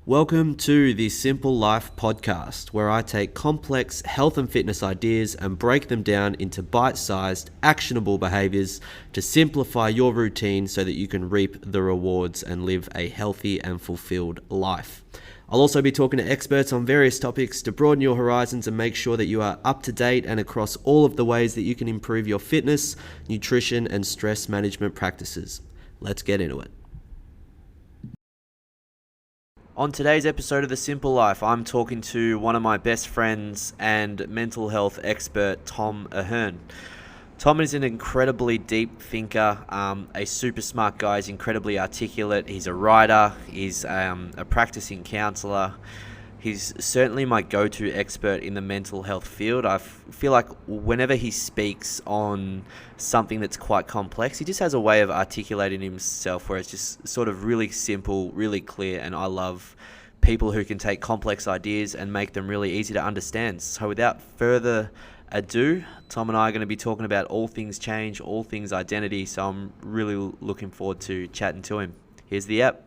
Welcome to the Simple Life podcast, where I take complex health and fitness ideas and break them down into bite-sized, actionable behaviors to simplify your routine so that you can reap the rewards and live a healthy and fulfilled life. I'll also be talking to experts on various topics to broaden your horizons and make sure that you are up to date and across all of the ways that you can improve your fitness, nutrition, and stress management practices. Let's get into it. On today's episode of The Simple Life, I'm talking to one of my best friends and mental health expert, Tom Ahern. Tom is an incredibly deep thinker, a super smart guy. He's incredibly articulate. He's a writer. He's a practicing counselor. He's certainly my go-to expert in the mental health field. I feel like whenever he speaks on something that's quite complex, he just has a way of articulating himself where it's just sort of really simple, really clear, and I love people who can take complex ideas and make them really easy to understand. So without further ado, Tom and I are going to be talking about all things change, all things identity, so I'm really looking forward to chatting to him. Here's the app.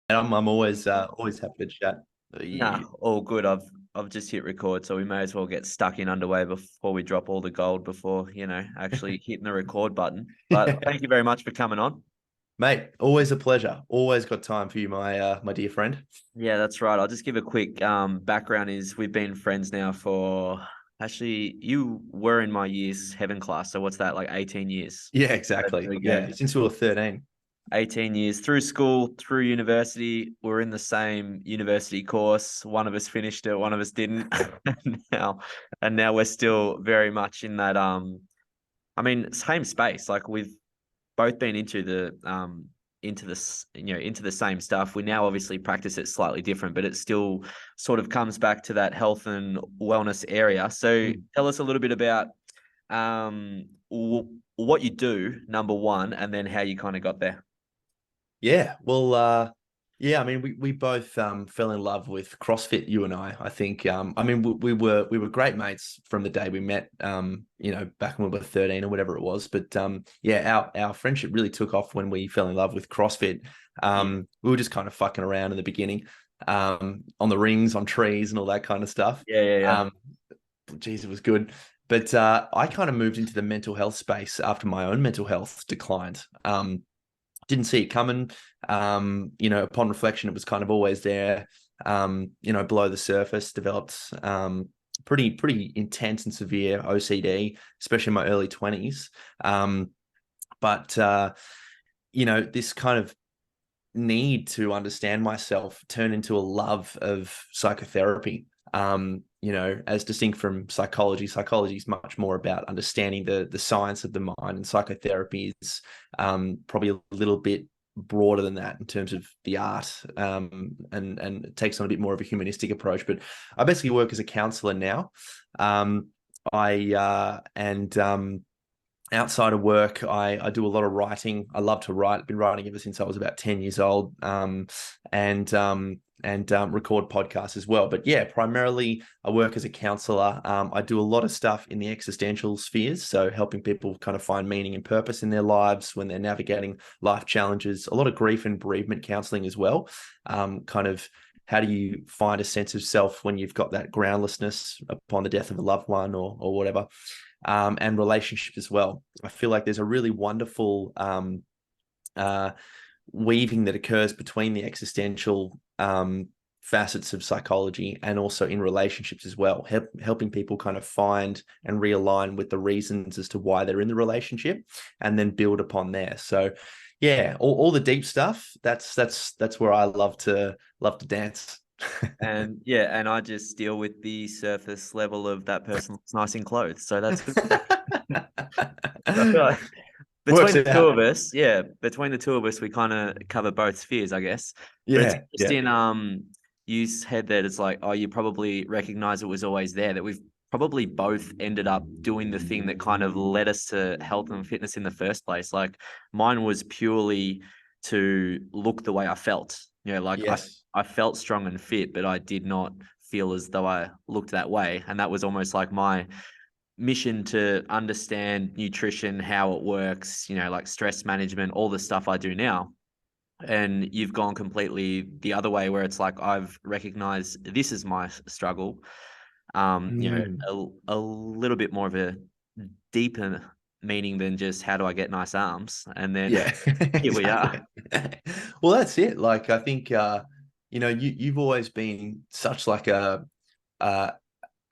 I'm always happy to chat. Nah, all good. I've just hit record, so we may as well get stuck in underway before we drop all the gold before, actually hitting the record button. But thank you very much for coming on. Mate, always a pleasure. Always got time for you, my dear friend. Yeah, that's right. I'll just give a quick background is we've been friends now for, actually, you were in my year's heaven class, so what's that, like 18 years? Yeah, exactly. Yeah, since we were 13. 18 years through school, through university. We're in the same university course. One of us finished it, one of us didn't. and now we're still very much in that same space. Like we've both been into the same stuff. We now obviously practice it slightly different, but it still sort of comes back to that health and wellness area. So tell us a little bit about what you do, number one, and then how you kind of got there. Yeah, well, yeah. I mean, we both fell in love with CrossFit. You and I think. I mean, we were great mates from the day we met. Back when we were 13 or whatever it was. But yeah, our friendship really took off when we fell in love with CrossFit. We were just kind of fucking around in the beginning, on the rings, on trees, and all that kind of stuff. Yeah. Geez, it was good. But I kind of moved into the mental health space after my own mental health declined. Didn't see it coming. Upon reflection, it was kind of always there. Below the surface, developed pretty intense and severe OCD, especially in my early 20s. But this kind of need to understand myself turned into a love of psychotherapy. As distinct from psychology. Psychology is much more about understanding the science of the mind, and psychotherapy is probably a little bit broader than that in terms of the art, and it takes on a bit more of a humanistic approach. But I basically work as a counselor now. Outside of work, I do a lot of writing. I love to write. I've been writing ever since I was about 10 years old, and record podcasts as well. But yeah, primarily I work as a counselor. I do a lot of stuff in the existential spheres, so helping people kind of find meaning and purpose in their lives when they're navigating life challenges. A lot of grief and bereavement counseling as well. Kind of how do you find a sense of self when you've got that groundlessness upon the death of a loved one or whatever. And relationships as well. I feel like there's a really wonderful weaving that occurs between the existential facets of psychology and also in relationships as well, helping people kind of find and realign with the reasons as to why they're in the relationship and then build upon there. So yeah, all the deep stuff, that's where I love to dance. And I just deal with the surface level of that person looks nice in clothes. So that's good. Between the two of us, we kind of cover both spheres, I guess. But it's interesting. You said that it's like, you probably recognize it was always there, that we've probably both ended up doing the thing that kind of led us to health and fitness in the first place. Like mine was purely to look the way I felt. Yes. I felt strong and fit, but I did not feel as though I looked that way. And that was almost like my mission to understand nutrition, how it works, like stress management, all the stuff I do now. and you've gone completely the other way, where it's like, I've recognized this is my struggle. Mm. A little bit more of a deeper meaning than just how do I get nice arms, and then Yeah, here we are. exactly. Well, that's it. Like, I think, you've always been such like a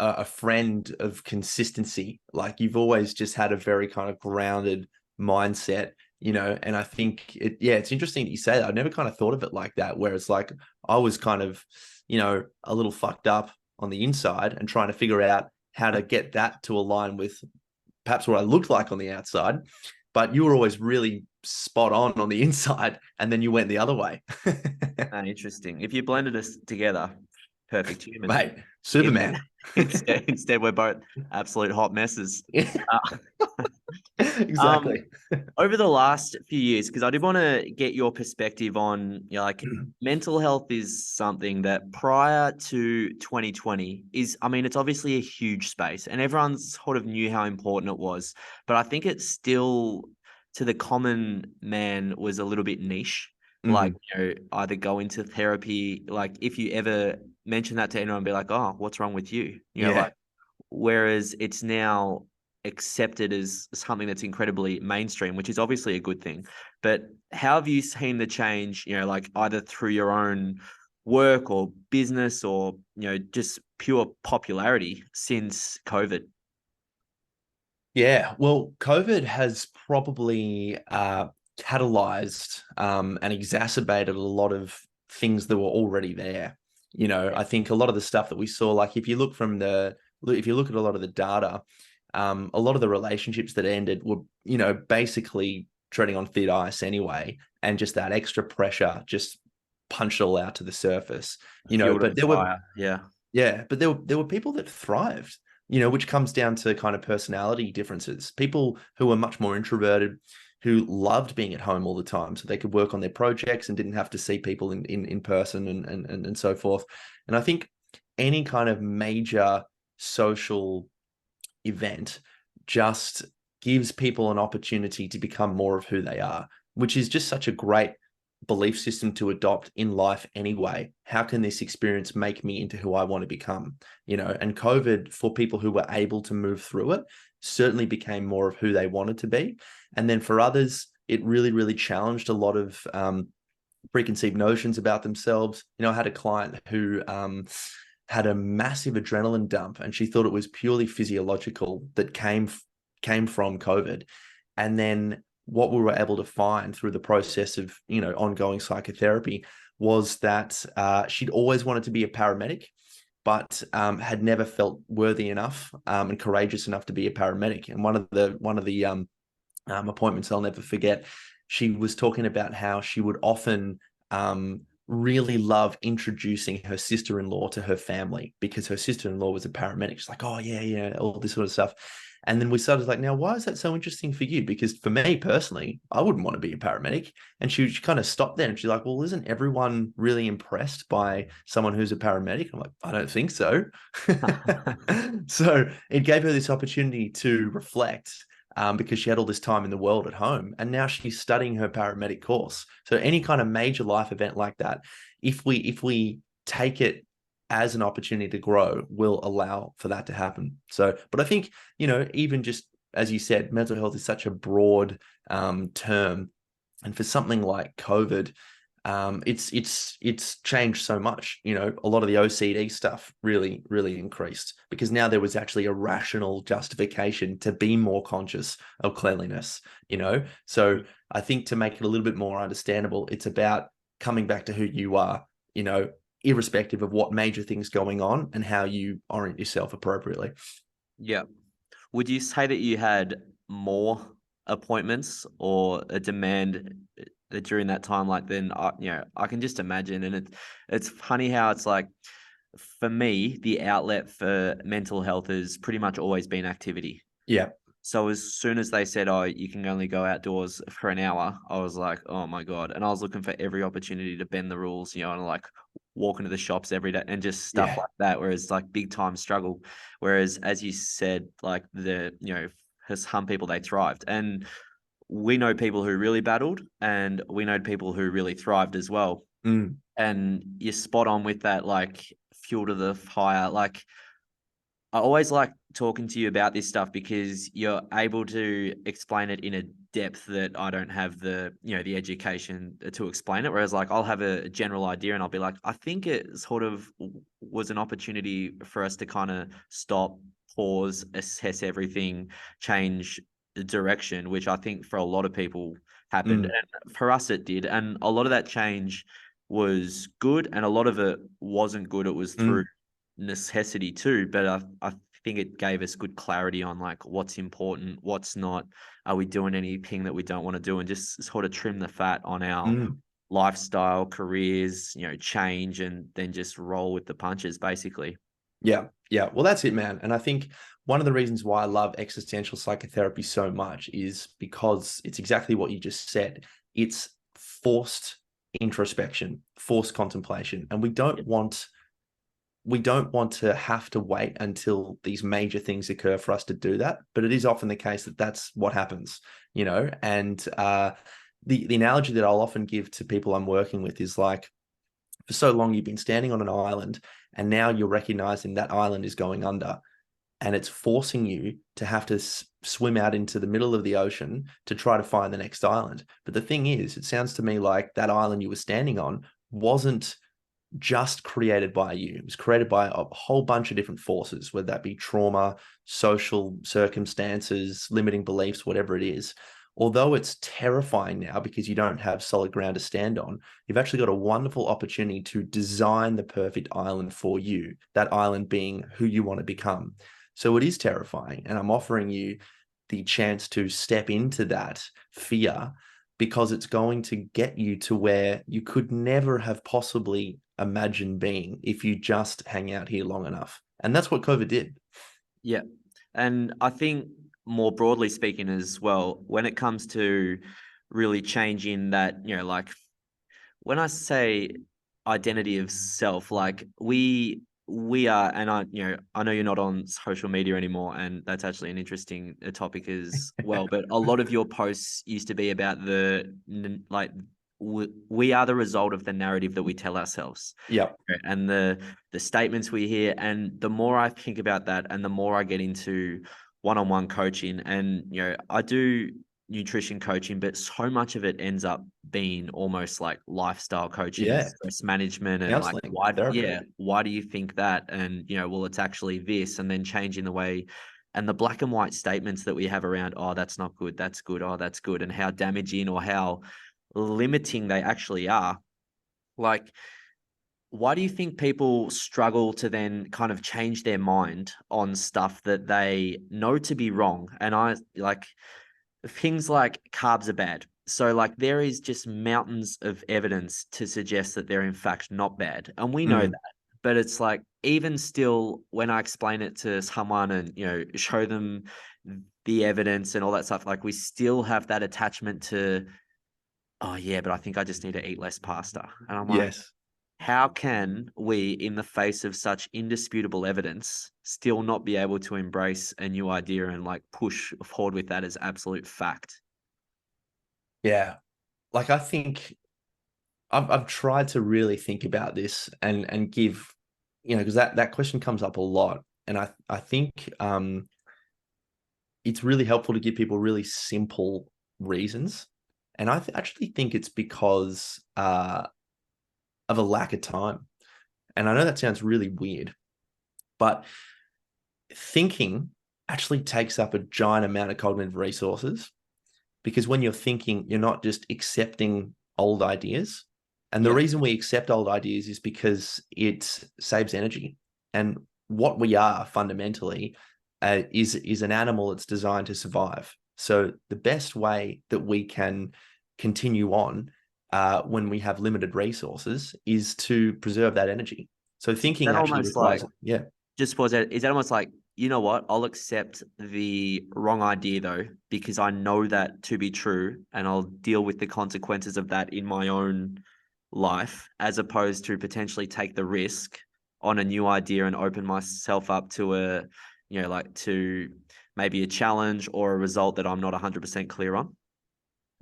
a friend of consistency. Like, you've always just had a very kind of grounded mindset, and I think it's interesting that you say that. I've never kind of thought of it like that, where it's like I was kind of, a little fucked up on the inside and trying to figure out how to get that to align with perhaps what I looked like on the outside, but you were always really spot on the inside, and then you went the other way. Interesting. If you blended us together, perfect human. Mate, Superman. Instead, we're both absolute hot messes. Uh, um, Exactly. over the last few years, because I did want to get your perspective on, like, mental health is something that prior to 2020 is, I mean, it's obviously a huge space, and everyone sort of knew how important it was, but I think it's still, to the common man, was a little bit niche. Like, Mhm. either go into therapy, like if you ever mention that to anyone, be like, oh, what's wrong with you? Yeah. Like, whereas it's now accepted as something that's incredibly mainstream, which is obviously a good thing. But how have you seen the change, like either through your own work or business, or, just pure popularity since COVID? Yeah. Well, COVID has probably catalyzed and exacerbated a lot of things that were already there. Yeah. I think a lot of the stuff that we saw, like if you look at a lot of the data, a lot of the relationships that ended were, basically treading on thin ice anyway, and just that extra pressure just punched it all out to the surface. Fuel to But the there were fire. Yeah. Yeah, but there were people that thrived, which comes down to kind of personality differences. People who were much more introverted, who loved being at home all the time, so they could work on their projects and didn't have to see people in person and so forth. And I think any kind of major social event just gives people an opportunity to become more of who they are, which is just such a great belief system to adopt in life anyway. How can this experience make me into who I want to become? And COVID, for people who were able to move through it, certainly became more of who they wanted to be. And then for others, it really, really challenged a lot of preconceived notions about themselves. I had a client who had a massive adrenaline dump, and she thought it was purely physiological that came from COVID. And then what we were able to find through the process of ongoing psychotherapy was that she'd always wanted to be a paramedic, but had never felt worthy enough and courageous enough to be a paramedic. And one of the appointments I'll never forget, she was talking about how she would often really love introducing her sister-in-law to her family, because her sister-in-law was a paramedic. She's like, oh yeah, yeah, all this sort of stuff. And then we started like, now, why is that so interesting for you? Because for me personally, I wouldn't want to be a paramedic. And she kind of stopped there, and she's like, well, isn't everyone really impressed by someone who's a paramedic? I'm like, I don't think so. So it gave her this opportunity to reflect, because she had all this time in the world at home, and now she's studying her paramedic course. So any kind of major life event like that, if we take it as an opportunity to grow, will allow for that to happen. So, but I think, even just as you said, mental health is such a broad term, and for something like COVID, it's changed so much. A lot of the OCD stuff really, really increased, because now there was actually a rational justification to be more conscious of cleanliness. So I think, to make it a little bit more understandable, it's about coming back to who you are, irrespective of what major things going on, and how you orient yourself appropriately. Yeah. Would you say that you had more appointments or a demand during that time? Like, then, I can just imagine, and it's funny how it's like, for me, the outlet for mental health has pretty much always been activity. Yeah. So as soon as they said, "Oh, you can only go outdoors for an hour," I was like, "Oh my God." And I was looking for every opportunity to bend the rules, and like walk into the shops every day and just stuff Yeah. like that. Whereas, like, big time struggle. Whereas, as you said, like, for some people, they thrived. And we know people who really battled, and we know people who really thrived as well. Mm, And you're spot on with that, like fuel to the fire. Like, I always like talking to you about this stuff because you're able to explain it in a depth that I don't have the education to explain it. Whereas like I'll have a general idea and I'll be like, I think it sort of was an opportunity for us to kind of stop, pause, assess everything, change the direction, which I think for a lot of people happened. mm, And for us it did. And a lot of that change was good and a lot of it wasn't good. It was through mm, necessity too, but I think it gave us good clarity on like what's important, what's not. Are we doing anything that we don't want to do, and just sort of trim the fat on our mm. lifestyle, careers, change, and then just roll with the punches, basically. Yeah, yeah. Well, that's it, man. And I think one of the reasons why I love existential psychotherapy so much is because it's exactly what you just said. It's forced introspection, forced contemplation, and we don't want to have to wait until these major things occur for us to do that. But it is often the case that that's what happens, And the analogy that I'll often give to people I'm working with is like, for so long you've been standing on an island, and now you're recognizing that island is going under, and it's forcing you to have to swim out into the middle of the ocean to try to find the next island. But the thing is, it sounds to me like that island you were standing on wasn't just created by you. It was created by a whole bunch of different forces, whether that be trauma, social circumstances, limiting beliefs, whatever it is. Although it's terrifying now because you don't have solid ground to stand on, you've actually got a wonderful opportunity to design the perfect island for you, that island being who you want to become. So it is terrifying. And I'm offering you the chance to step into that fear because it's going to get you to where you could never have possibly imagined being if you just hang out here long enough. And that's what COVID did. Yeah. And I think more broadly speaking as well, when it comes to really changing that, like when I say identity of self, like we are, and I know you're not on social media anymore, and that's actually an interesting topic as well. But a lot of your posts used to be about like we are the result of the narrative that we tell ourselves, Yeah. and the statements we hear. And the more I think about that, and the more I get into one-on-one coaching, and I do nutrition coaching, but so much of it ends up being almost like lifestyle coaching, Yeah. stress management, and like Counseling, therapy. why do you think that? And well, it's actually this, and then changing the way and the black and white statements that we have around, oh, that's not good, that's good, oh, that's good, and how damaging or how limiting they actually are. Like, why do you think people struggle to then kind of change their mind on stuff that they know to be wrong? And I like things like carbs are bad. So like there is just mountains of evidence to suggest that they're in fact not bad. And we know Mm, that. But it's like even still when I explain it to someone and show them the evidence and all that stuff, like we still have that attachment to, oh yeah, but I think I just need to eat less pasta. And I'm like, yes. how can we, in the face of such indisputable evidence, still not be able to embrace a new idea and like push forward with that as absolute fact? Yeah. Like I think I've tried to really think about this and give, because that question comes up a lot. And I think it's really helpful to give people really simple reasons. And I actually think it's because of a lack of time. And I know that sounds really weird, but thinking actually takes up a giant amount of cognitive resources because when you're thinking, you're not just accepting old ideas. And the Yeah. reason we accept old ideas is because it saves energy. And what we are fundamentally is an animal that's designed to survive. So the best way that we can continue on when we have limited resources is to preserve that energy. So thinking That actually almost like, requires, yeah, just pause that. Is that almost like, you know what? I'll accept the wrong idea though, because I know that to be true and I'll deal with the consequences of that in my own life, as opposed to potentially take the risk on a new idea and open myself up to like to maybe a challenge or a result that I'm not 100% clear on.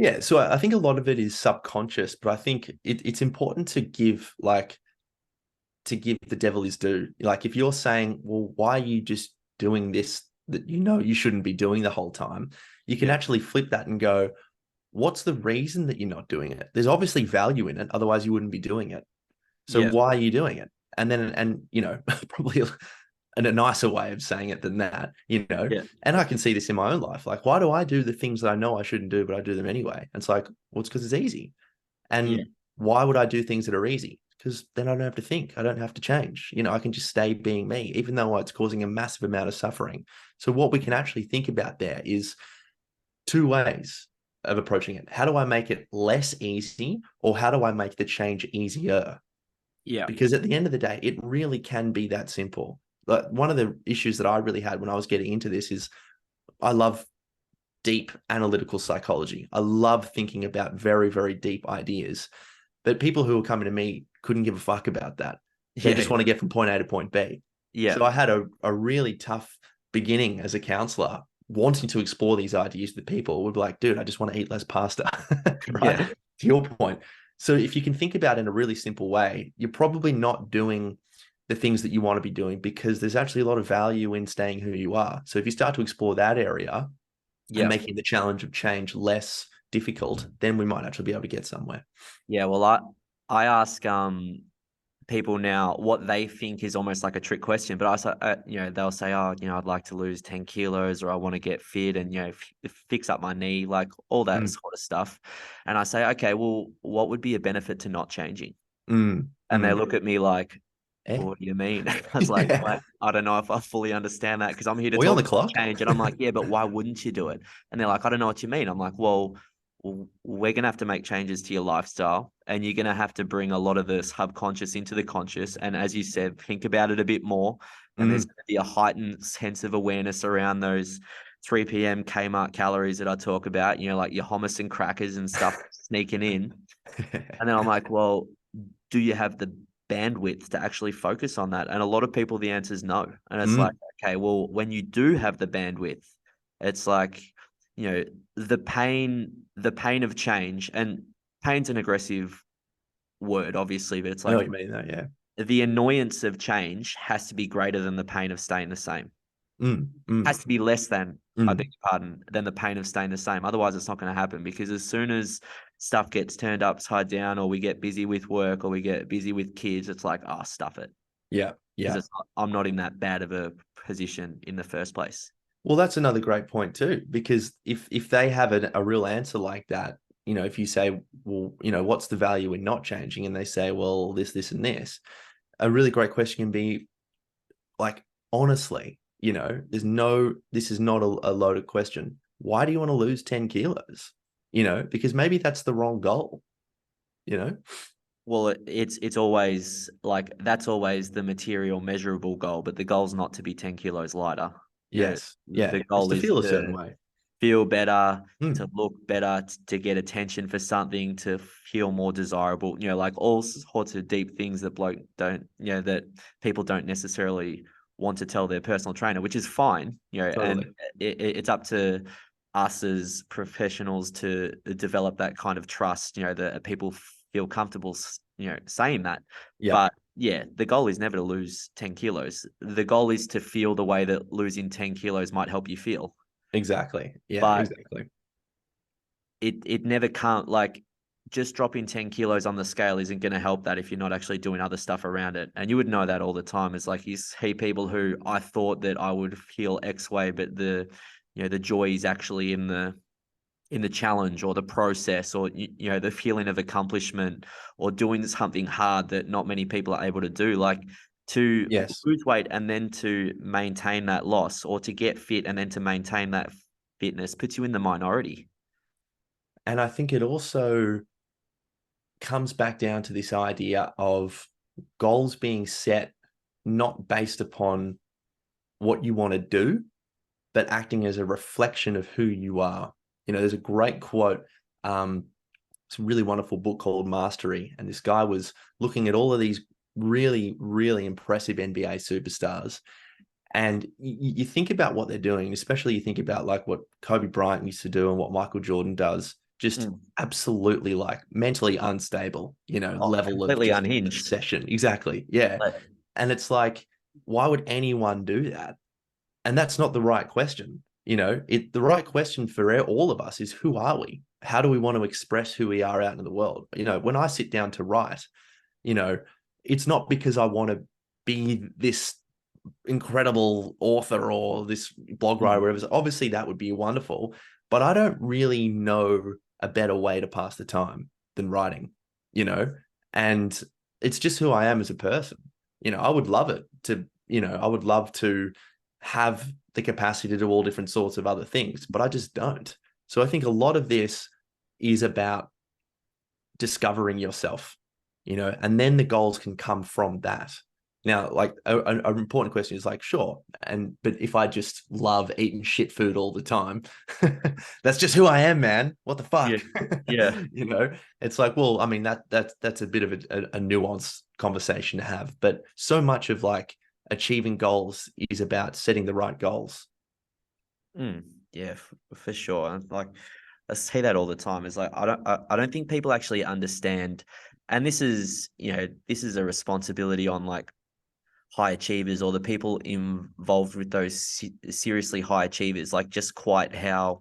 Yeah, so I think a lot of it is subconscious, but I think it's important to give the devil his due. Like if you're saying, well, why are you just doing this that you know you shouldn't be doing the whole time? You can Yeah. actually flip that and go, what's the reason that you're not doing it? There's obviously value in it, otherwise you wouldn't be doing it. So Yeah. why are you doing it? And then, and probably in a nicer way of saying it than that, Yeah. and I can see this in my own life. Like, why do I do the things that I know I shouldn't do, but I do them anyway? And it's like, well, it's because it's easy. Yeah. And why would I do things that are easy? Because then I don't have to think. I don't have to change. I can just stay being me, even though it's causing a massive amount of suffering. So what we can actually think about there is two ways of approaching it. How do I make it less easy, or how do I make the change easier? Yeah. Because at the end of the day, it really can be that simple. Like one of the issues that I really had when I was getting into this is I love deep analytical psychology. I love thinking about very, very deep ideas. But people who were coming to me couldn't give a fuck about that. They just Yeah. want to get from point A to point B. Yeah. So I had a really tough beginning as a counselor, wanting to explore these ideas with people. Would be like, dude, I just want to eat less pasta. Right? Yeah. To your point. So if you can think about it in a really simple way, you're probably not doing the things that you want to be doing, because there's actually a lot of value in staying who you are. So if you start to explore that area and Yeah. making the challenge of change less difficult, then we might actually be able to get somewhere. Yeah. Well, I ask people now what they think is almost like a trick question, but I say, they'll say, oh, I'd like to lose 10 kilos, or I want to get fit and, fix up my knee, like all that Mm, sort of stuff. And I say, okay, well, what would be a benefit to not changing? mm, And they mm. look at me like, Eh? well, what do you mean? I was like, Yeah. I don't know if I fully understand that, because I'm here to Are we on talk the about clock? change. And I'm like, yeah, but why wouldn't you do it? And they're like, I don't know what you mean. I'm like, well, we're going to have to make changes to your lifestyle, and you're going to have to bring a lot of the subconscious into the conscious. And as you said, think about it a bit more. And there's Mm. going to be a heightened sense of awareness around those 3 p.m. Kmart calories that I talk about, like your hummus and crackers and stuff sneaking in. And then I'm like, well, do you have the bandwidth to actually focus on that? And a lot of people, the answer is no. And it's like, Mm. okay, well, when you do have the bandwidth, it's like, the pain of change, and pain's an aggressive word, obviously, but it's I know like what you mean, though. Yeah. the annoyance of change has to be greater than the pain of staying the same. Mm. Mm. Has to be less than, I beg Mm. your pardon, than the pain of staying the same. Otherwise, it's not going to happen, because as soon as stuff gets turned upside down, or we get busy with work, or we get busy with kids, it's like, oh, stuff it. Yeah. Because Yeah. I'm not in that bad of a position in the first place. Well, that's another great point too, because if they have a real answer like that, if you say, well, what's the value in not changing, and they say, well, this, and this, a really great question can be like, honestly, this is not a loaded question. Why do you want to lose 10 kilos? Because maybe that's the wrong goal, you know? Well, it's always like, that's always the material measurable goal, but the goal's not to be 10 kilos lighter. Yes. Yeah. The It's goal to is feel a certain to way. feel better, to Mm, look better, to get attention for something, to feel more desirable, like all sorts of deep things that that people don't necessarily want to tell their personal trainer, which is fine, and totally. it's up to us as professionals to develop that kind of trust, that people feel comfortable, saying that. Yeah. But yeah, the goal is never to lose 10 kilos. The goal is to feel the way that losing 10 kilos might help you feel. Exactly. Yeah, But exactly. it never can't, like, just dropping 10 kilos on the scale isn't going to help that if you're not actually doing other stuff around it. And you would know that all the time. It's like, you see people who, I thought that I would feel X way, but the joy is actually in the challenge, or the process, or the feeling of accomplishment, or doing something hard that not many people are able to do, like to Yes. lose weight and then to maintain that loss, or to get fit and then to maintain that fitness, puts you in the minority. And I think it also comes back down to this idea of goals being set not based upon what you want to do, but acting as a reflection of who you are. There's a great quote. It's a really wonderful book called Mastery. And this guy was looking at all of these really, really impressive NBA superstars. And you think about what they're doing, especially you think about like what Kobe Bryant used to do and what Michael Jordan does, just Mm. absolutely like mentally unstable, Oh, level of completely just unhinged. obsession. Exactly. Yeah. Like, And it's like, why would anyone do that? And that's not the right question. The right question for all of us is, who are we? How do we want to express who we are out in the world? When I sit down to write, you know, it's not because I want to be this incredible author or this blog writer, mm. whatever. So obviously, that would be wonderful, but I don't really know a better way to pass the time than writing, you know, and it's just who I am as a person. I would love it to, I would love to have the capacity to do all different sorts of other things, but I just don't. So I think a lot of this is about discovering yourself, and then the goals can come from that. Now, like an important question is like, sure, but if I just love eating shit food all the time, that's just who I am, man. What the Yeah. fuck? Yeah. It's like, well, I mean that's a bit of a nuanced conversation to have, but so much of like achieving goals is about setting the right goals. Mm. Yeah, for sure. And like, I say that all the time. Is like, I don't think people actually understand, and this is, this is a responsibility on like high achievers or the people involved with those seriously high achievers, like just quite how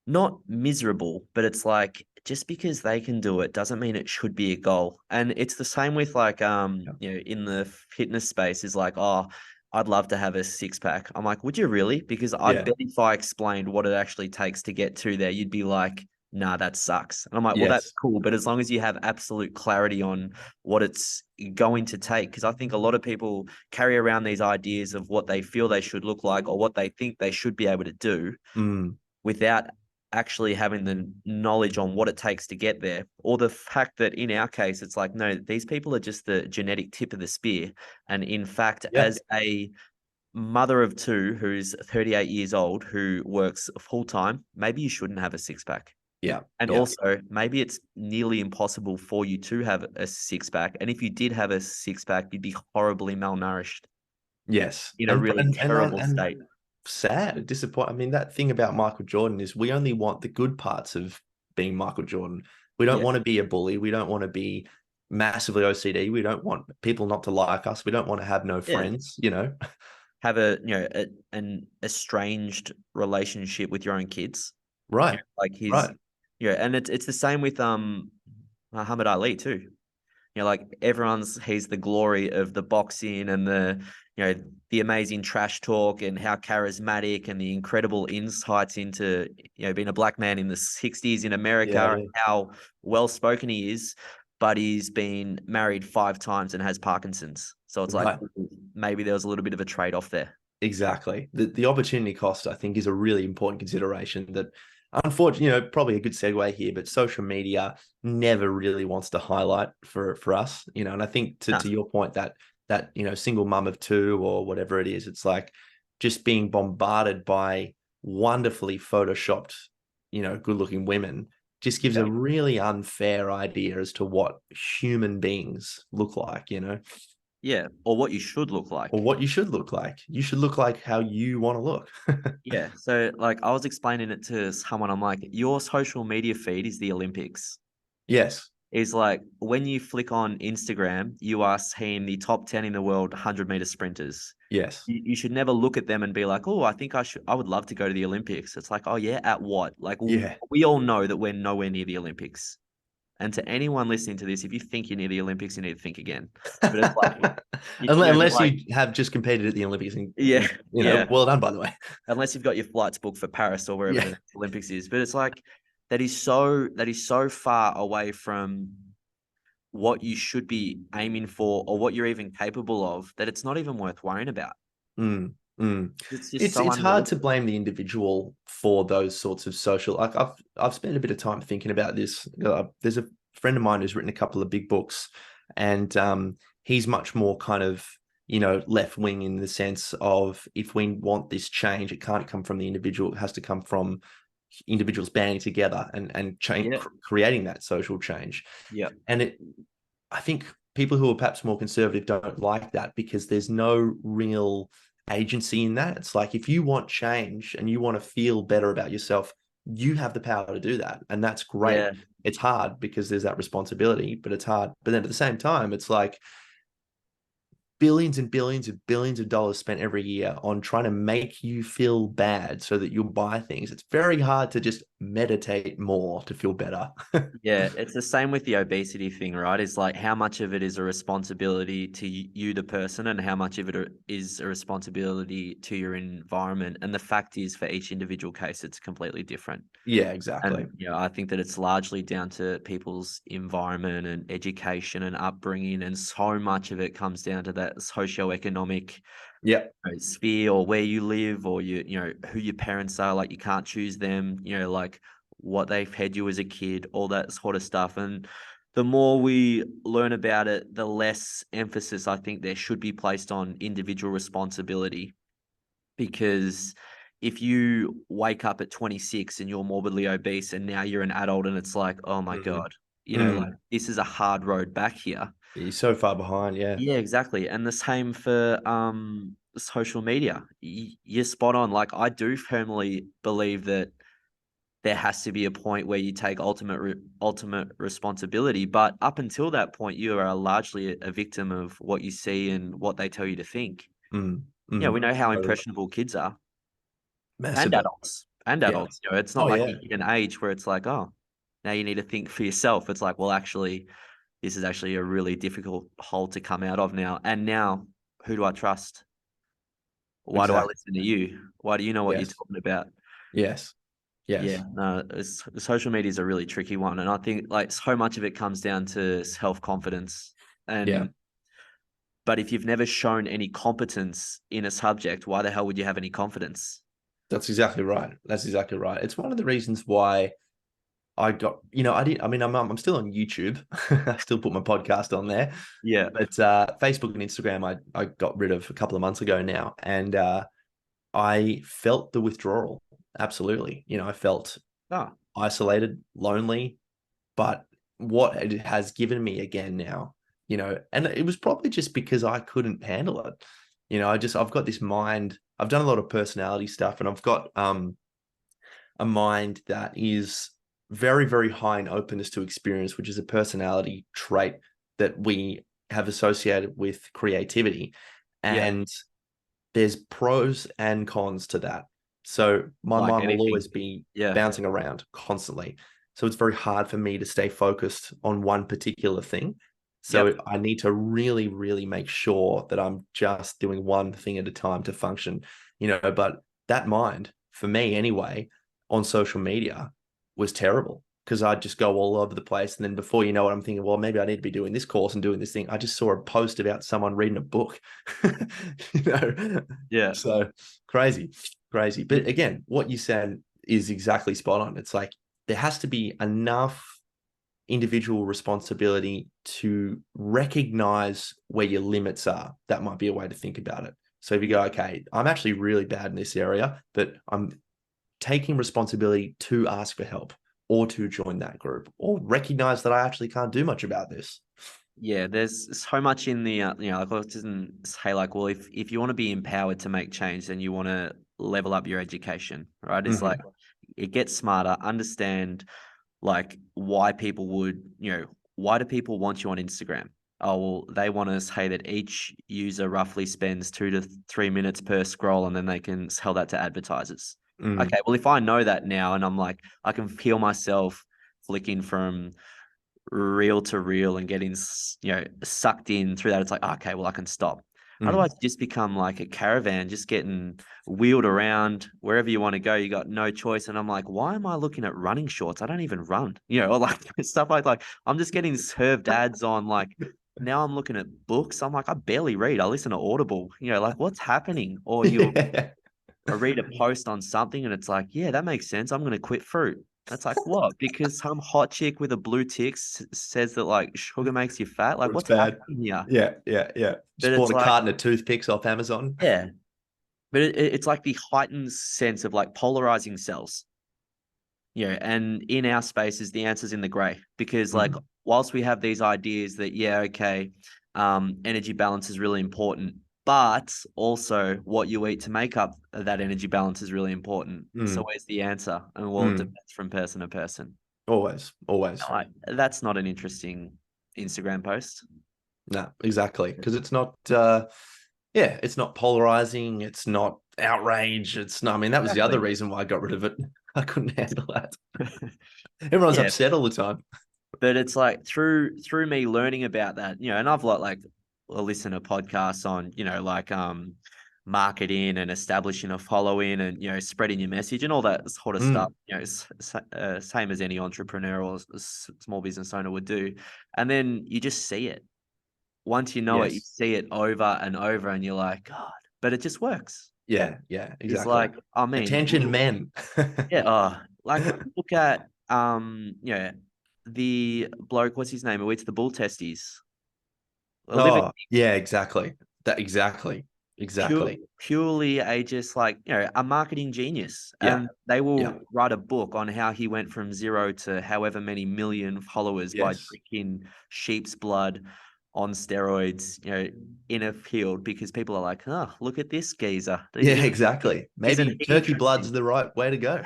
not miserable, but it's like just because they can do it doesn't mean it should be a goal. And it's the same with like Yeah. in the fitness space is like, oh, I'd love to have a six pack. I'm like, would you really? Because I Yeah. bet if I explained what it actually takes to get to there, you'd be like, nah, that sucks. And I'm like, well, that's Yes. cool, but as long as you have absolute clarity on what it's going to take, because I think a lot of people carry around these ideas of what they feel they should look like or what they think they should be able to do Mm. without actually having the knowledge on what it takes to get there, or the fact that in our case, it's like, no, these people are just the genetic tip of the spear. And in fact, Yeah. as a mother of two who's 38 years old, who works full time, maybe you shouldn't have a six pack. Yeah. And Yeah. also, maybe it's nearly impossible for you to have a six pack. And if you did have a six pack, you'd be horribly malnourished Yes. in a And really and and that terrible and state. sad, disappoint. I mean, that thing about Michael Jordan is we only want the good parts of being Michael Jordan. We don't Yeah. want to be a bully. We don't want to be massively OCD. We don't want people not to like us. We don't want to have no Yeah. friends. Have an estranged relationship with your own kids. Right. Like Right. and it's the same with Muhammad Ali too. Like he's the glory of the boxing and the amazing trash talk and how charismatic and the incredible insights into being a black man in the 60s in America Yeah. and Yeah. how well spoken he is, but he's been married 5 times and has Parkinson's. So it's like Right. maybe there was a little bit of a trade-off there. Exactly. The opportunity cost, I think, is a really important consideration that, unfortunately, probably a good segue here, but social media never really wants to highlight for us, and I think to, Nah. to your point that, single mum of two or whatever it is, it's like just being bombarded by wonderfully photoshopped, good looking women just gives Yeah. a really unfair idea as to what human beings look like, Yeah, or what you should look or like. what you should look like. You should look like how you want to look. Yeah. So like I was explaining it to someone, I'm like, your social media feed is the Olympics. Yes. Is like when you flick on Instagram, you are seeing the top 10 in the world 100-meter sprinters. Yes. You should never look at them and be like, oh, I think I would love to go to the Olympics. It's like, oh yeah, at what? Like Yeah. we all know that we're nowhere near the Olympics. And to anyone listening to this, if you think you're near the Olympics, you need to think again. But it's like, Unless like, you have just competed at the Olympics and, yeah, yeah. well done, by the way. Unless you've got your flights booked for Paris or wherever Yeah. the Olympics is. But it's like that is so far away from what you should be aiming for or what you're even capable of that it's not even worth worrying about. Mm, mm. It's just It's so it's hard to unrealistic. blame the individual for those sorts of social. Like I've spent a bit of time thinking about this. There's a friend of mine who's written a couple of big books, and he's much more kind of left wing in the sense of, if we want this change, it can't come from the individual. It has to come from individuals banding together and Yeah. creating that social change. Yeah. And I think people who are perhaps more conservative don't like that because there's no real agency in that. It's like, if you want change and you want to feel better about yourself, you have the power to do that. And that's great. Yeah. It's hard because there's that responsibility, but it's hard. But then at the same time, it's like billions and billions and billions of dollars spent every year on trying to make you feel bad so that you'll buy things. It's very hard to just meditate more to feel better. Yeah, it's the same with the obesity thing, right? It's like how much of it is a responsibility to you, the person, and how much of it is a responsibility to your environment. And the fact is, for each individual case, it's completely different. Yeah, exactly. And I think that it's largely down to people's environment and education and upbringing, and so much of it comes down to that socioeconomic Yeah. sphere, or where you live, or who your parents are. Like, you can't choose them. Like what they fed you as a kid, all that sort of stuff. And the more we learn about it, the less emphasis I think there should be placed on individual responsibility. Because if you wake up at 26 and you're morbidly obese and now you're an adult and it's like, oh my God, like this is a hard road back here. You're so far behind. Yeah. Yeah, exactly. And the same for social media. You're spot on. Like, I do firmly believe that there has to be a point where you take ultimate responsibility. But up until that point, you are largely a victim of what you see and what they tell you to think. We know how impressionable kids are, and Massively. adults, Yeah. It's not Oh, like yeah. you hit an age where it's like, oh, now you need to think for yourself. It's like, well, actually, this is actually a really difficult hole to come out of now. And now, who do I trust? Why do I Exactly. listen to you? Why do you know what you're Yes. talking about? Yes. Yes. Yeah, no, social media is a really tricky one. And I think like so much of it comes down to self-confidence. Yeah. But if you've never shown any competence in a subject, why the hell would you have any confidence? That's exactly right. That's exactly right. It's one of the reasons why I got, I'm still on YouTube. I still put my podcast on there, Yeah. but Facebook and Instagram, I got rid of a couple of months ago now. And I felt the withdrawal. Absolutely. I felt Oh, isolated, lonely, but what it has given me again now, and it was probably just because I couldn't handle it. I've got this mind. I've done a lot of personality stuff, and I've got a mind that is very, very high in openness to experience, which is a personality trait that we have associated with creativity. yeah, And there's pros and cons to that. So my like mind will anything. always be Yeah. bouncing around constantly. So it's very hard for me to stay focused on one particular thing. So Yep. I need to really, really make sure that I'm just doing one thing at a time to function, but that mind, for me anyway, on social media was terrible because I'd just go all over the place. And then before you know it, I'm thinking, well, maybe I need to be doing this course and doing this thing. I just saw a post about someone reading a book, Yeah. So crazy. But again, what you said is exactly spot on. It's like there has to be enough individual responsibility to recognize where your limits are. That might be a way to think about it. So if you go, okay, I'm actually really bad in this area, but I'm taking responsibility to ask for help or to join that group or recognize that I actually can't do much about this. Yeah, there's so much in the like, I didn't say like, well, if you want to be empowered to make change, then you want to level up your education, right? It's like, it gets smarter, understand like why people would, why do people want you on Instagram? Oh, well, they want to say that each user roughly spends 2 to 3 minutes per scroll, and then they can sell that to advertisers. Okay, well, if I know that now, and I'm like, I can feel myself flicking from reel to reel and getting sucked in through that, it's like, okay, well, I can stop. Otherwise, you just become like a caravan, just getting wheeled around wherever you want to go. You got no choice. And I'm like, why am I looking at running shorts? I don't even run, or like stuff like I'm just getting served ads on, like, now I'm looking at books. I'm like, I barely read. I listen to Audible, like, what's happening? Or I read a post on something and it's like, yeah, that makes sense. I'm going to quit fruit. That's like, what? Because some hot chick with a blue tick says that like sugar makes you fat. Like, It's what's bad. happening here? Yeah. But Just bought it's a like, carton of toothpicks off Amazon. yeah, but it's like the heightened sense of like polarizing cells. And in our spaces, the answer's in the gray, because like, whilst we have these ideas that, yeah, okay, energy balance is really important, But also what you eat to make up that energy balance is really important. So Mm, where's the answer? And well, it mm. depends from person to person. Always, always. Like, that's not an interesting Instagram post. No, exactly. Because it's not, yeah, it's not polarizing. It's not outrage. It's not, I mean, that was the other Exactly. reason why I got rid of it. I couldn't handle that. Everyone's Yeah, upset all the time. but it's like through me learning about that, and I've like listened to podcasts on, like marketing and establishing a following and spreading your message and all that sort of stuff. Mm, Same as any entrepreneur or small business owner would do, and then you just see it. Once you know it, you yes. see it over and over, and you're like, God, but it just works. Yeah, yeah, It's exactly. like, I mean, Attention men. yeah, like look at the bloke, what's his name, who eats the bull testes, a living Oh, yeah, exactly. That exactly. Exactly. purely a just like a marketing genius, Yeah. and they Yeah. will write a book on how he went from zero to however many million followers by Yes. drinking sheep's blood on steroids, in a field because people are like, oh, look at this geezer. Yeah, Isn't exactly. isn't Maybe he turkey interesting? blood's the right way to go.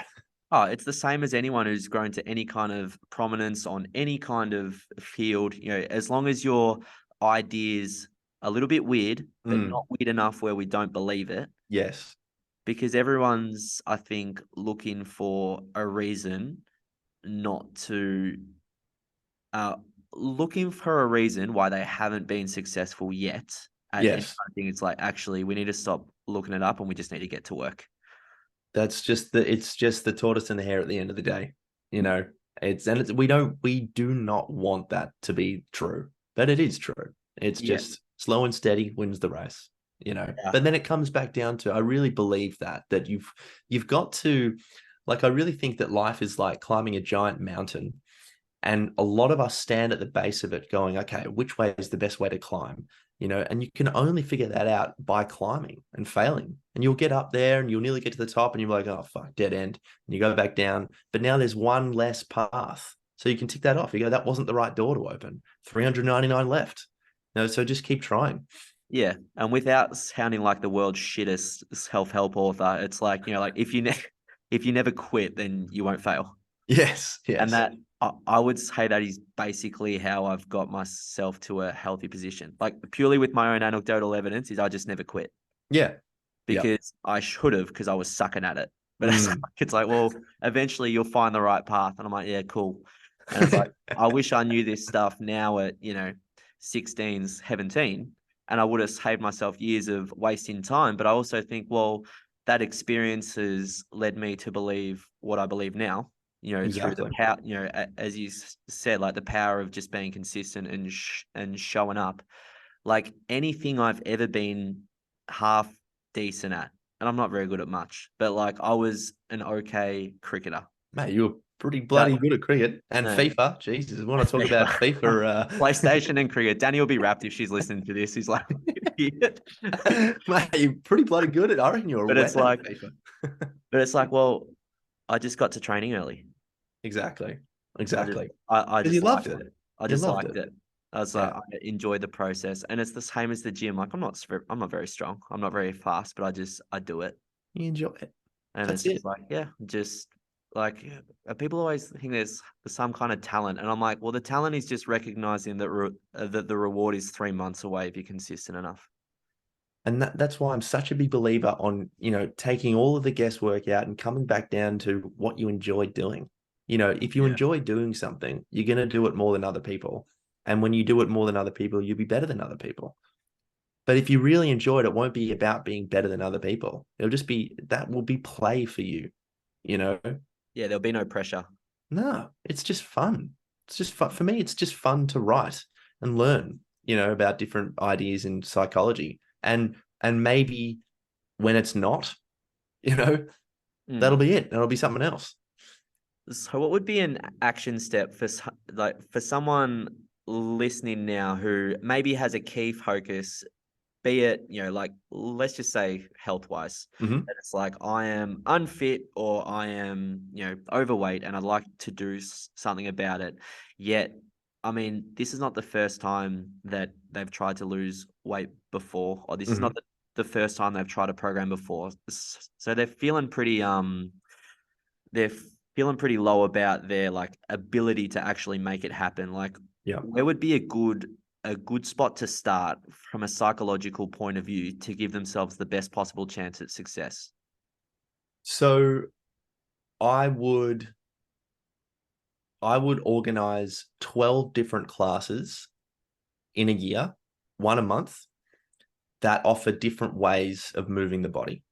Oh, it's the same as anyone who's grown to any kind of prominence on any kind of field. As long as your ideas a little bit weird, but Mm, not weird enough where we don't believe it, yes. because everyone's, I think, looking for a reason not to, uh, looking for a reason why they haven't been successful yet at any Yes. kind of thing. It's like, actually, we need to stop looking it up and we just need to get to work. That's just it's just the tortoise and the hare at the end of the day. You know, we do not want that to be true, but it is true. It's Yeah. just slow and steady wins the race, Yeah. But then it comes back down to I really believe that you've got to like I really think that life is like climbing a giant mountain. And a lot of us stand at the base of it going, okay, which way is the best way to climb? And you can only figure that out by climbing and failing. And you'll get up there and you'll nearly get to the top and you're like, oh, fuck, dead end. And you go back down. But now there's one less path. So you can tick that off. You go, that wasn't the right door to open. 399 left. So just keep trying. Yeah, and without sounding like the world's shittest self-help author, it's like, like if you never quit, then you won't fail. Yes, And yes. that, I would say that is basically how I've got myself to a healthy position. Like purely with my own anecdotal evidence is I just never quit Yeah. Yep. because I should have because I was sucking at it. But Mm. it's like, well, eventually you'll find the right path. And I'm like, yeah, cool. And it's like, I wish I knew this stuff now at, 16, 17, and I would have saved myself years of wasting time. But I also think, well, that experience has led me to believe what I believe now, through the Exactly. power, as you said, like the power of just being consistent and showing up. Like anything I've ever been half decent at, and I'm not very good at much, but like I was an okay cricketer. Mate, you were pretty That bloody good at cricket and no, FIFA. Jesus, we want to talk about FIFA. PlayStation and cricket. Danny will be wrapped if she's listening to this. He's like, idiot. Mate, you're pretty bloody good at. I reckon you're a But it's weapon at like, FIFA. well, I just got to training early. Exactly, I just, exactly. I Because you just loved liked it. it. I You just loved liked it. it. I was like, Yeah. I enjoyed the process, and it's the same as the gym. Like, I'm not very strong. I'm not very fast, but I do it, You enjoy it. and That's it's just it. like, yeah, just like people always think there's some kind of talent, and I'm like, well, the talent is just recognizing that the reward is 3 months away if you're consistent enough. And that's why I'm such a big believer on, taking all of the guesswork out and coming back down to what you enjoy doing. If you Yeah. enjoy doing something, you're going to do it more than other people. And when you do it more than other people, you'll be better than other people. But if you really enjoy it, it won't be about being better than other people. It'll just be that will be play for you, you know? Yeah, there'll be no pressure. No, it's just fun. It's just fun. For me, it's just fun to write and learn, about different ideas in psychology. And maybe when it's not, you know, that'll Mm. be it. That'll be something else. So, what would be an action step for like for someone listening now who maybe has a key focus, be it like let's just say health wise, Hmm. that it's like I am unfit or I am overweight and I'd like to do something about it, yet I mean, this is not the first time that they've tried to lose weight before, or this is Mhm. not the first time they've tried a program before. So they're feeling pretty low about their like ability to actually make it happen. Like, Yeah. where would be a good spot to start from a psychological point of view to give themselves the best possible chance at success? So I would organize 12 different classes in a year, one a month, that offer different ways of moving the body.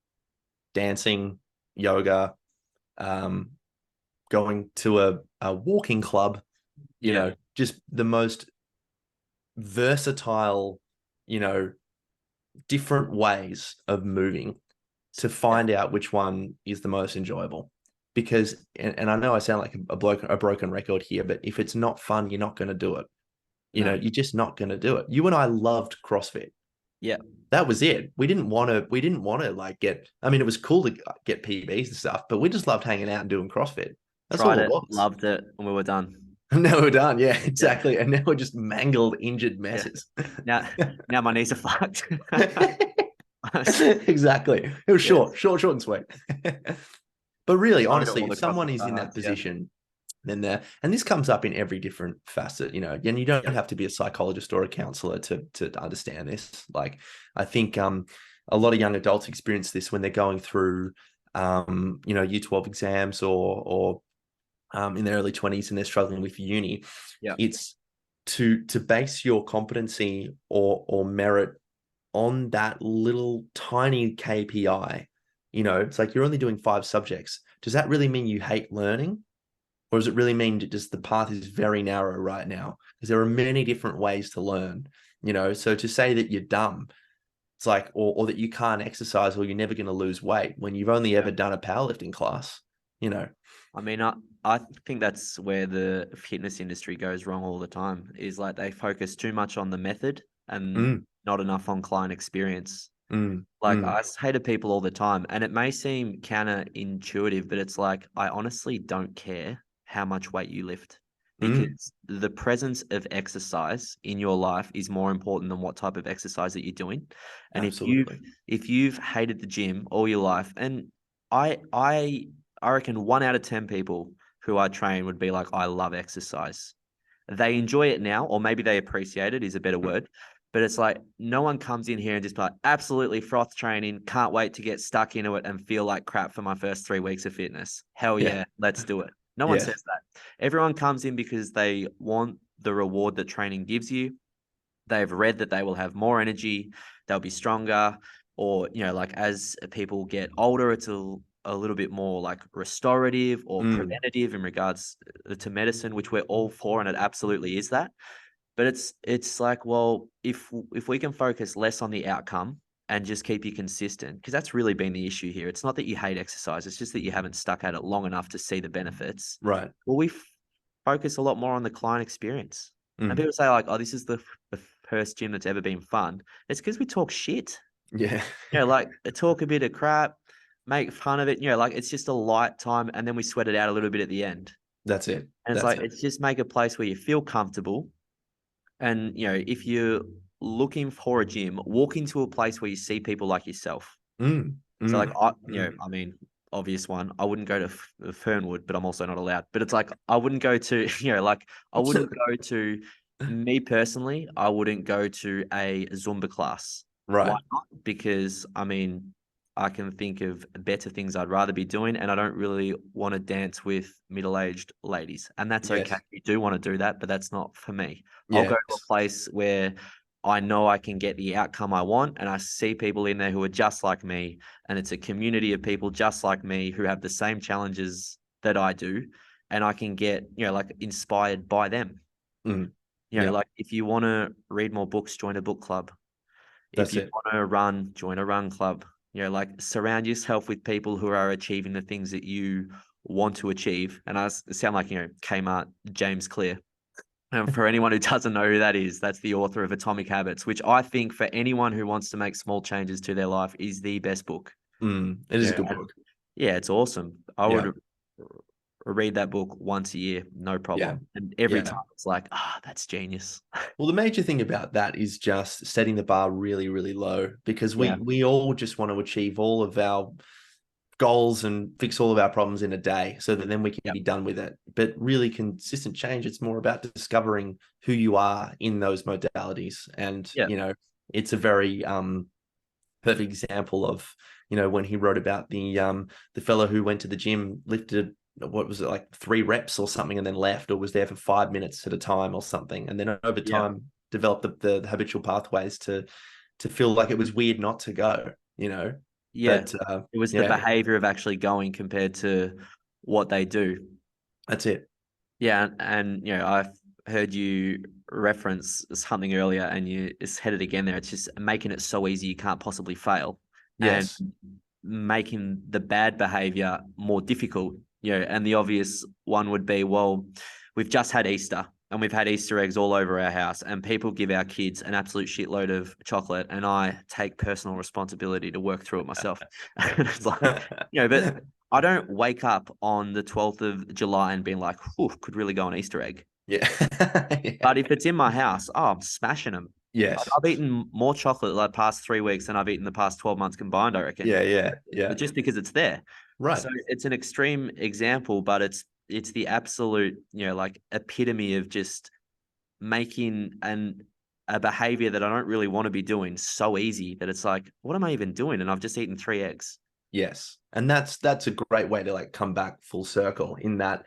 Dancing, yoga, um, going to a walking club, Yeah. just the most versatile, you know, different ways of moving to Yeah. find out which one is the most enjoyable. Because, and I know I sound like a broken record here, but if it's not fun, you're not going to do it. No. You're just not going to do it. You and I loved CrossFit. Yeah. That was it. We didn't want to like I mean, it was cool to get PBs and stuff, but we just loved hanging out and doing CrossFit. That's Tried all it it, was. loved it, and we were done. Now we're done. Yeah, Yeah. exactly. And now we're just mangled, injured Yeah. messes. Now my knees are fucked. Exactly. It was Yeah. short and sweet. But really, Tried honestly, all if the someone CrossFit is in that tryhards. Yeah. position, then and this comes up in every different facet, and you don't Yeah. have to be a psychologist or a counselor to understand this. Like, I think a lot of young adults experience this when they're going through Year 12 exams or in their early 20s and they're struggling with uni. Yeah. It's to base your competency or merit on that little tiny KPI. It's like you're only doing 5 subjects. Does that really mean you hate learning? Or does it really mean that just the path is very narrow right now? Because there are many different ways to learn, So to say that you're dumb, it's like, or that you can't exercise or you're never going to lose weight when you've only Yeah. ever done a powerlifting class, I mean, I think that's where the fitness industry goes wrong all the time, is like they focus too much on the method and Mm, not enough on client experience. mm, Like, mm, I say to people all the time, and it may seem counterintuitive, but it's like, I honestly don't care how much weight you lift, mm. because the presence of exercise in your life is more important than what type of exercise that you're doing. And Absolutely. if you've hated the gym all your life, and I I I reckon 1 out of 10 people who I train would be like, I love exercise. They enjoy it now, or maybe they appreciate it is a better Mm. word. But it's like no one comes in here and just be like, absolutely froth training, can't wait to get stuck into it and feel like crap for my first 3 weeks of fitness. Hell Yeah. yeah, let's do it. No one Yeah. says that. Everyone comes in because they want the reward that training gives you. They've read that they will have more energy, they'll be stronger, or like as people get older, it's a little bit more like restorative or Mm. preventative in regards to medicine, which we're all for, and it absolutely is that. But it's like, well, if we can focus less on the outcome and just keep you consistent, because that's really been the issue here. It's not that you hate exercise, it's just that you haven't stuck at it long enough to see the benefits. Right. Well, focus a lot more on the client experience. And Mm. people say like, oh, this is the first gym that's ever been fun. It's because we talk shit. Yeah. Like talk a bit of crap, make fun of it. Like it's just a light time, and then we sweat it out a little bit at the end. That's it. And it's That's like, it. it's just make a place where you feel comfortable. And if you're looking for a gym, walk into a place where you see people like yourself. Mm. So like, Mm. Mm. I mean, obvious one, I wouldn't go to Fernwood, but I'm also not allowed. But it's like, I wouldn't go to, like, I wouldn't go to, me personally, I wouldn't go to a Zumba class. Why Right. not? Because, I mean, I can think of better things I'd rather be doing, and I don't really want to dance with middle-aged ladies. And that's okay. Yes. You do want to do that, but that's not for me. I'll go Yes. to a place where I know I can get the outcome I want, and I see people in there who are just like me, and it's a community of people just like me who have the same challenges that I do, and I can get, like inspired by them. Mm. Yeah. Like if you want to read more books, join a book club. If That's you it. want to run, join a run club. Like surround yourself with people who are achieving the things that you want to achieve. And I sound like, Kmart, James Clear. And for anyone who doesn't know who that is, that's the author of Atomic Habits, which I think for anyone who wants to make small changes to their life is the best book. It is a good And book. yeah, it's awesome. I Yeah. would read that book once a year, no Yeah. problem. And every Yeah. time it's like, that's genius. Well, the major thing about that is just setting the bar really, really low, because Yeah. we all just want to achieve all of our goals and fix all of our problems in a day so that then we can Yeah. be done with it. But really consistent change, it's more about discovering who you are in those modalities. And, Yeah. it's a very perfect example of, when he wrote about the fellow who went to the gym, lifted, what was it, like 3 reps or something, and then left, or was there for 5 minutes at a time or something, and then over Yeah. time developed the habitual pathways to feel like it was weird not to go. Yeah. But It was the yeah, behavior of actually going compared to what they do. that's it. Yeah. And I've heard you reference something earlier and you said it again there. It's just making it so easy you can't possibly fail. And Yes. making the bad behavior more difficult. And the obvious one would be, well, we've just had Easter and we've had Easter eggs all over our house, and people give our kids an absolute shitload of chocolate, and I take personal responsibility to work through it myself. It's like, but I don't wake up on the 12th of July and being like, could really go on Easter egg. Yeah. But if it's in my house, I'm smashing them. Yes. I've eaten more chocolate the past 3 weeks than I've eaten the past 12 months combined, I reckon. Yeah, yeah, yeah. But just because it's there. Right. So it's an extreme example, but it's the absolute, like epitome of just making a behavior that I don't really want to be doing so easy that it's like, what am I even doing? And I've just eaten 3 eggs. Yes. And that's a great way to like come back full circle, in that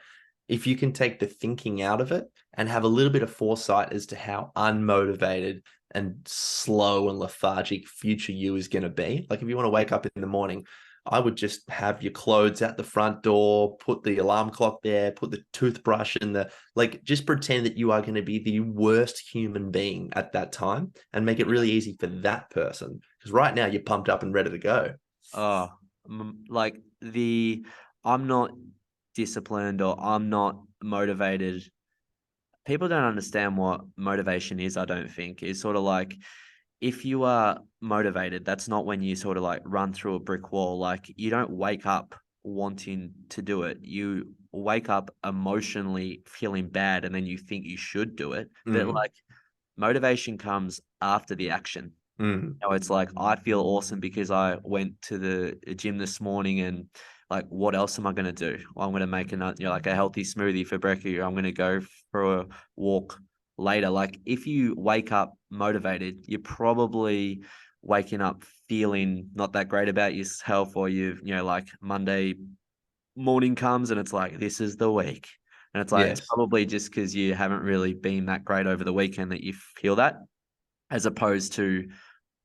if you can take the thinking out of it and have a little bit of foresight as to how unmotivated and slow and lethargic future you is going to be. Like if you want to wake up in the morning, I would just have your clothes at the front door, put the alarm clock there, put the toothbrush in just pretend that you are going to be the worst human being at that time, and make it really easy for that person. Because right now you're pumped up and ready to go. Oh, like I'm not disciplined or I'm not motivated. People don't understand what motivation is, I don't think. It's sort of like, if you are motivated, that's not when you sort of like run through a brick wall. Like, you don't wake up wanting to do it. You wake up emotionally feeling bad and then you think you should do it. But Mm, like, motivation comes after the action. mm. It's like, I feel awesome because I went to the gym this morning, and like, what else am I going to do? Well, I'm going to make like a healthy smoothie for brekkie. I'm going to go for a walk later. Like, if you wake up motivated, you're probably waking up feeling not that great about yourself, or like Monday morning comes and it's like, this is the week. And it's like, it's Yes. probably just because you haven't really been that great over the weekend that you feel that, as opposed to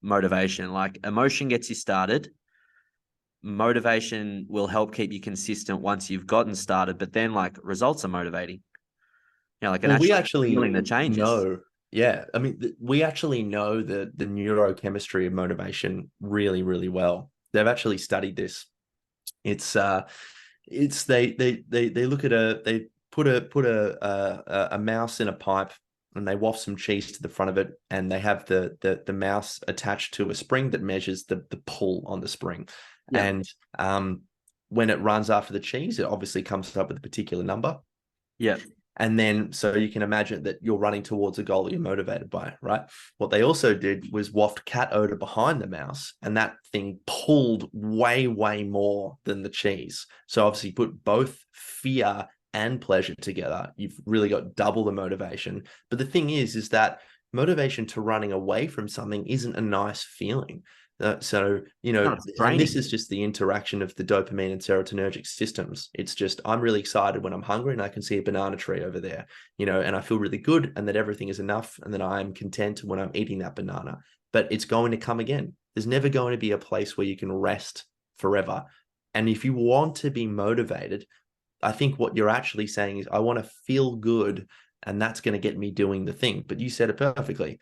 motivation. Like, emotion gets you started. Motivation will help keep you consistent once you've gotten started, but then like, results are motivating. And Well, we actually actually feeling the changes. know, yeah. I mean, we actually know the neurochemistry of motivation really, really well. They've actually studied this. It's they look at they put a mouse in a pipe, and they waft some cheese to the front of it, and they have the mouse attached to a spring that measures the pull on the spring. Yeah. And when it runs after the cheese, it obviously comes up with a particular number. Yeah. And then, so you can imagine that you're running towards a goal that you're motivated by, right? What they also did was waft cat odor behind the mouse, and that thing pulled way, way more than the cheese. So obviously, you put both fear and pleasure together, you've really got double the motivation. But the thing is that motivation to running away from something isn't a nice feeling. So, No, it's and this draining. is just the interaction of the dopamine and serotonergic systems. It's just, I'm really excited when I'm hungry and I can see a banana tree over there, and I feel really good and that everything is enough and that I'm content when I'm eating that banana. But it's going to come again. There's never going to be a place where you can rest forever. And if you want to be motivated, I think what you're actually saying is, I want to feel good, and that's going to get me doing the thing. But you said it perfectly.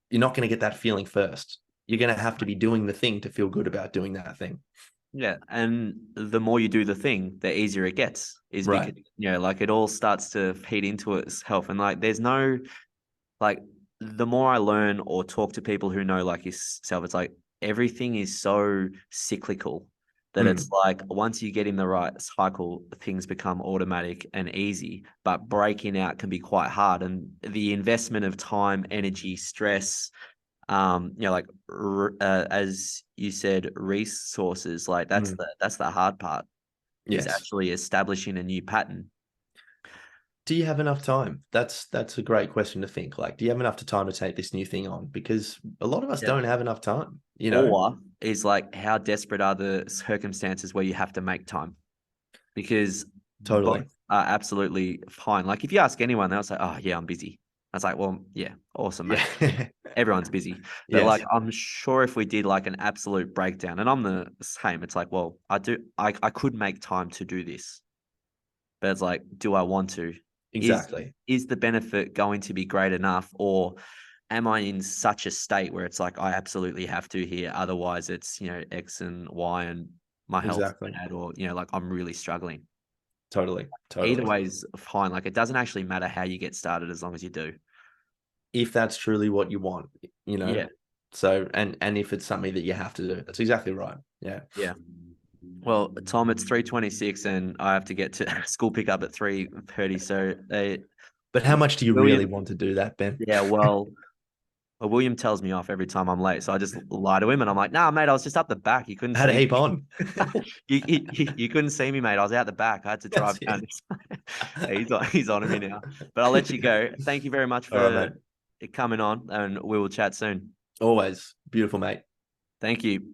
You're not going to get that feeling first. You're going to have to be doing the thing to feel good about doing that thing. Yeah. And the more you do the thing, the easier it gets, is Right. because, like, it all starts to feed into itself. And like, there's no, like, the more I learn or talk to people who know like yourself, it's like, everything is so cyclical. that it's like once you get in the right cycle, things become automatic and easy, but breaking out can be quite hard. And the investment of time, energy, stress, like as you said, resources, like that's the hard part is Yes. actually establishing a new pattern. Do you have enough time? That's a great question to think. Like, do you have enough time to take this new thing on? Because a lot of us Yeah. don't have enough time, you know? Or is like how desperate are the circumstances where you have to make time? Because Totally. both are absolutely fine. Like if you ask anyone, they'll say, "Oh yeah, I'm busy." I was like, "Well, yeah, awesome, mate. Yeah. Everyone's busy." But Yes. like, I'm sure if we did like an absolute breakdown, and I'm the same, it's like, well, I could make time to do this, but it's like, do I want to? Is Exactly. is the benefit going to be great enough, or am I in such a state where it's like I absolutely have to here, otherwise it's X and Y and my health's Exactly. bad, or like I'm really struggling. Totally. Either Totally. way is fine. Like it doesn't actually matter how you get started as long as you do. If that's truly what you want, you know? Yeah, So, and if it's something that you have to do, that's exactly right. Yeah. yeah. Well, Tom, it's 3:26, and I have to get to school pickup at 3:30. So, But how much do you really William, want to do that, Ben? yeah, William tells me off every time I'm late, so I just lie to him, and I'm like, "Nah, mate, I was just up the back. You couldn't I had a see heap me. on. You couldn't see me, mate. I was out the back. I had to That's drive down." it. Yeah, he's on to me now. But I'll let you go. Thank you very much All right, for mate. coming on, and we will chat soon. Always beautiful, mate. Thank you.